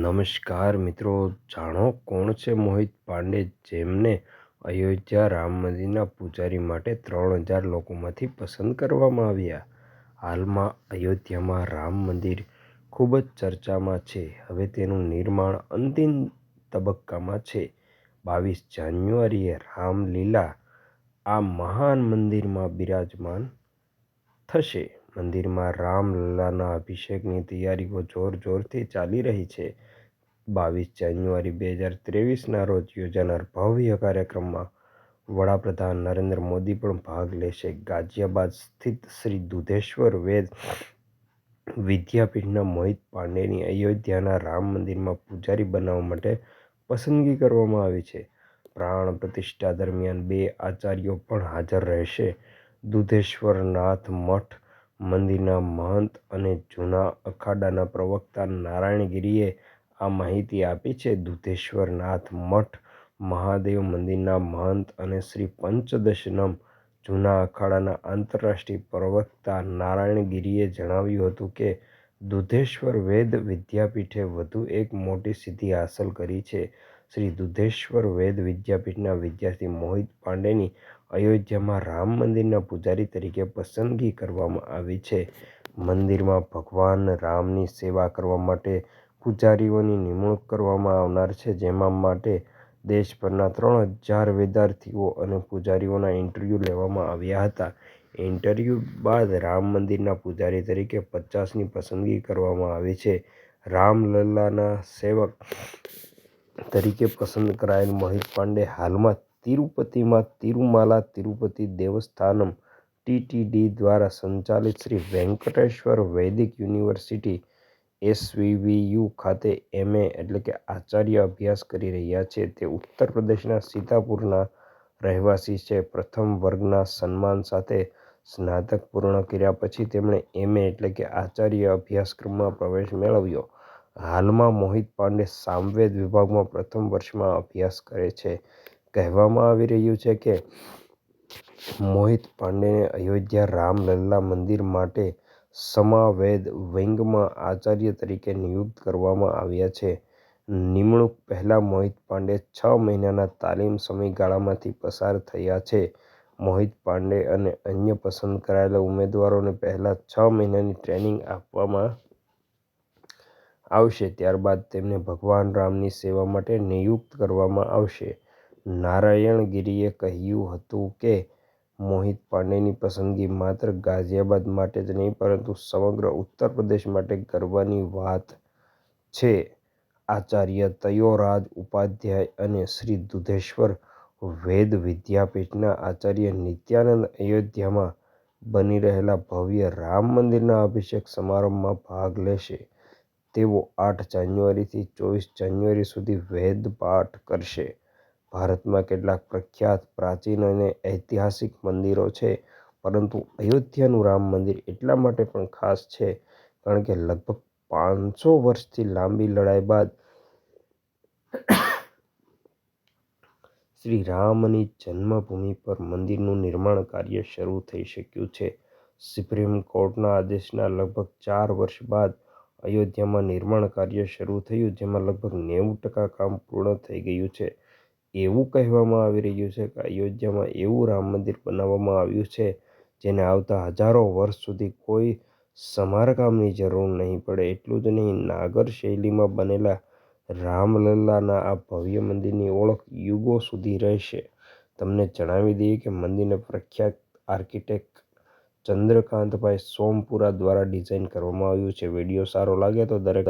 નમસ્કાર મિત્રો, જાણો કોણ છે મોહિત પાંડે, જેમને અયોધ્યા રામ મંદિરના પૂજારી માટે 3000 લોકોમાંથી પસંદ કરવામાં આવ્યા. હાલમાં અયોધ્યામાં રામ મંદિર ખૂબ જ ચર્ચામાં છે. હવે તેનું નિર્માણ અંતિમ તબક્કામાં છે. 22 જાન્યુઆરીએ રામલીલા આ મહાન મંદિરમાં બિરાજમાન થશે. મંદિરમાં રામલલ્લાના અભિષેકની તૈયારીઓ જોરશોરથી ચાલી રહી છે. 22 જાન્યુઆરી 2023ના રોજ યોજાનાર ભવ્ય કાર્યક્રમમાં વડાપ્રધાન નરેન્દ્ર મોદી પણ ભાગ લેશે. ગાઝિયાબાદ સ્થિત શ્રી દુધેશ્વર વેદ વિદ્યાપીઠના મોહિત પાંડેની અયોધ્યાના રામ મંદિરમાં પૂજારી બનાવવા માટે પસંદગી કરવામાં આવી છે. પ્રાણ પ્રતિષ્ઠા દરમિયાન 2 આચાર્યો પણ હાજર રહેશે. દુધેશ્વરનાથ મઠ મંદિરના મહંત અને જૂના અખાડાના પ્રવક્તા નારાયણ ગિરીએ આ માહિતી આપી છે. દુધેશ્વરનાથ મઠ મહાદેવ મંદિરના મહંત અને શ્રી પંચદશનમ જૂના અખાડાના આંતરરાષ્ટ્રીય પ્રવક્તા નારાયણ ગિરીએ જણાવ્યું હતું કે દુધેશ્વર વેદ વિદ્યાપીઠે વધુ એક મોટી સિદ્ધિ હાંસલ કરી છે. શ્રી દુધેશ્વર વેદ વિદ્યાપીઠના વિદ્યાર્થી મોહિત પાંડેની અયોધ્યામાં રામ મંદિરના પૂજારી તરીકે પસંદગી કરવામાં આવી છે. મંદિરમાં ભગવાન રામની સેવા કરવા માટે પૂજારીઓની નિમણૂક કરવામાં આવનાર છે, જેમાં માટે દેશભરના 3000 વિદ્યાર્થીઓ અને પૂજારીઓના ઇન્ટરવ્યૂ લેવામાં આવ્યા હતા. ઇન્ટરવ્યૂ બાદ રામ મંદિરના પૂજારી તરીકે 50ની પસંદગી કરવામાં આવી છે. રામલલ્લાના સેવક તરીકે પસંદ કરાયેલ મોહિત પાંડે હાલમાં તિરુપતિમાં તિરુમાલા તિરુપતિ દેવસ્થાનમ (TTD) દ્વારા સંચાલિત શ્રી વેંકટેશ્વર વૈદિક યુનિવર્સિટી (SVVU) ખાતે MA આચાર્ય અભ્યાસ કરી રહ્યા છે. તે ઉત્તર પ્રદેશના સીતાપુરના રહેવાસી છે. પ્રથમ વર્ગના સન્માન સાથે સ્નાતક પૂર્ણ કર્યા પછી તેમણે MA આચાર્ય અભ્યાસક્રમમાં પ્રવેશ મેળવ્યો. હાલમાં મોહિત પાંડે સામવેદ વિભાગમાં પ્રથમ વર્ષમાં અભ્યાસ કરે છે. કહેવામાં આવી રહ્યું છે કે મોહિત પાંડેને અયોધ્યા રામલલ્લા મંદિર માટે સમાવેદ વિંગમાં આચાર્ય તરીકે નિયુક્ત કરવામાં આવ્યા છે. નિમણૂક પહેલાં મોહિત પાંડે 6 મહિનાના તાલીમ સમયગાળામાંથી પસાર થયા છે. મોહિત પાંડે અને અન્ય પસંદ કરાયેલા ઉમેદવારોને પહેલા 6 મહિનાની ટ્રેનિંગ આપવામાં આવશે. ત્યારબાદ તેમને ભગવાન રામની સેવા માટે નિયુક્ત કરવામાં આવશે. નારાયણ ગિરીએ કહ્યું હતું કે મોહિત પાંડેની પસંદગી માત્ર ગાઝિયાબાદ માટે જ નહીં પરંતુ સમગ્ર ઉત્તર પ્રદેશ માટે ગર્વની વાત છે. આચાર્ય તયોરાજ ઉપાધ્યાય અને શ્રી દુધેશ્વર વેદ વિદ્યાપીઠના આચાર્ય નિત્યાનંદ અયોધ્યામાં બની રહેલા ભવ્ય રામ મંદિરના અભિષેક સમારંભમાં ભાગ લેશે. તેઓ 8 જાન્યુઆરીથી 24 જાન્યુઆરી સુધી વેદ પાઠ કરશે. ભારતમાં કેટલાક પ્રખ્યાત, પ્રાચીન અને ઐતિહાસિક મંદિરો છે, પરંતુ અયોધ્યાનું રામ મંદિર એટલા માટે પણ ખાસ છે કારણ કે લગભગ 500 વર્ષથી લાંબી લડાઈ બાદ શ્રી રામની જન્મભૂમિ પર મંદિરનું નિર્માણ કાર્ય શરૂ થઈ શક્યું છે. સુપ્રીમ કોર્ટના આદેશના લગભગ 4 વર્ષ બાદ અયોધ્યામાં નિર્માણ કાર્ય શરૂ થયું, જેમાં લગભગ 90% કામ પૂર્ણ થઈ ગયું છે. એવું કહેવામાં આવી રહ્યું છે કે અયોધ્યામાં એવું રામ મંદિર બનાવવામાં આવ્યું છે જેને આવતા હજારો વર્ષ સુધી કોઈ સમારકામની જરૂર નહીં પડે. એટલું જ નહીં, નાગર શૈલીમાં બનેલા રામલલ્લાના આ ભવ્ય મંદિરની ઓળખ યુગો સુધી રહેશે. તમને જણાવી દઈએ કે મંદિરને પ્રખ્યાત આર્કિટેક્ટ ચંદ્રકાંતભાઈ સોમપુરા દ્વારા ડિઝાઇન કરવામાં આવ્યું છે. વિડીયો સારો લાગે તો દરેક